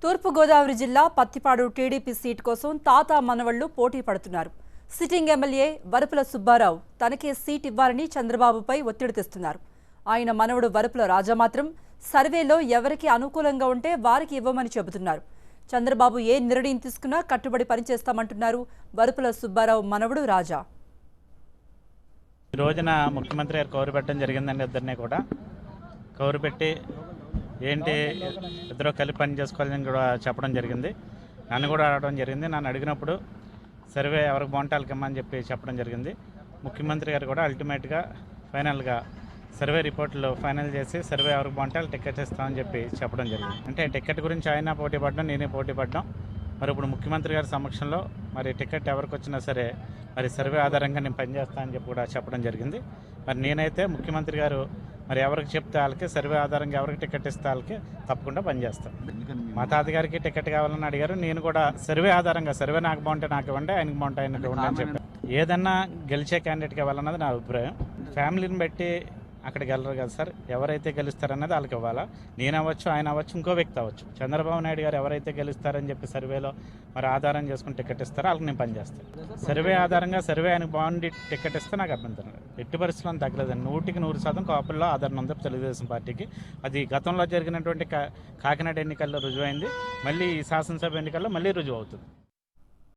తూర్పుగోదావరి జిల్లా Pattipadu TDP seat కోసం తాత మనవళ్లు పోటీ పడుతున్నారు. సిట్టింగ్ ఎమ్మెల్యే వరపుల సుబ్బారావు తనకే సీట్ ఇవ్వాలని చంద్రబాబుపై ఒత్తిడి తెస్తున్నారు. ఆయన మనవడు వరపుల రాజా మాత్రం సర్వేలో ఎవరికి అనుకూలంగా ఉంటే వారికి ఇవ్వమని చెబుతున్నారు. చంద్రబాబు ఏ నిర్ణయం తీసుకున్నా కట్టుబడి పనిచేస్తామంటున్నారు వరపుల సుబ్బారావు మనవడు రాజా. ఈ రోజున ముఖ్యమంత్రి గారు కౌరు పెట్టడం జరిగిందండి. ఇద్దరిని కూడా కౌరు పెట్టి ఏంటి ఇద్దరు కలిపి పని చేసుకోవాలని కూడా చెప్పడం జరిగింది. నన్ను కూడా అడగడం జరిగింది. నన్ను అడిగినప్పుడు సర్వే ఎవరికి బాగుంటే వాళ్ళకి ఇమ్మని చెప్పి చెప్పడం జరిగింది. ముఖ్యమంత్రి గారు కూడా అల్టిమేట్గా ఫైనల్గా సర్వే రిపోర్ట్లు ఫైనల్ చేసి సర్వే ఎవరికి బాగుంటే వాళ్ళు టికెట్ ఇస్తామని చెప్పి చెప్పడం జరిగింది. అంటే టికెట్ గురించి ఆయన పోటీ పడడం, నేనే పోటీ పడ్డాం. మరి ఇప్పుడు ముఖ్యమంత్రి గారి సమక్షంలో మరి టికెట్ ఎవరికి వచ్చినా సరే మరి సర్వే ఆధారంగా నేను పనిచేస్తానని చెప్పి కూడా చెప్పడం జరిగింది. మరి నేనైతే ముఖ్యమంత్రి గారు మరి ఎవరికి చెప్తే వాళ్ళకి సర్వే ఆధారంగా ఎవరికి టికెట్ ఇస్తే వాళ్ళకి తప్పకుండా పనిచేస్తాను. మా తాతగారికి టికెట్ కావాలని అడిగారు. నేను కూడా సర్వే ఆధారంగా సర్వే నాకు బాగుంటే నాకు ఇవ్వండి, ఆయనకు బాగుంటే ఆయనకు ఇవ్వండి అని చెప్పాను. ఏదన్నా గెలిచే క్యాండిడేట్కి ఇవ్వాలన్నది నా అభిప్రాయం. ఫ్యామిలీని బట్టి అక్కడికి వెళ్ళరు కదా సార్. ఎవరైతే గెలుస్తారన్నది వాళ్ళకి ఇవ్వాలా. నేను అవ్వచ్చు, ఆయన అవ్వచ్చు, ఇంకో వ్యక్తి అవ్వచ్చు. చంద్రబాబు నాయుడు గారు ఎవరైతే గెలుస్తారని చెప్పి సర్వేలో మరి ఆధారం చేసుకుని టికెట్ ఇస్తారో వాళ్ళకి నేను పనిచేస్తాను. సర్వే ఆధారంగా సర్వే ఆయనకు బాగుండి టికెట్ ఇస్తే నాకు అభ్యంతరం లేదు. ఎట్టి పరిస్థితుల్లో తగ్గలేదండి. 100% కాపుల్లో ఆధారం ఉంది తెలుగుదేశం పార్టీకి. అది గతంలో జరిగినటువంటి కాకినాడ ఎన్నికల్లో రుజువైంది. మళ్ళీ ఈ శాసనసభ ఎన్నికల్లో మళ్ళీ రుజువు అవుతుంది.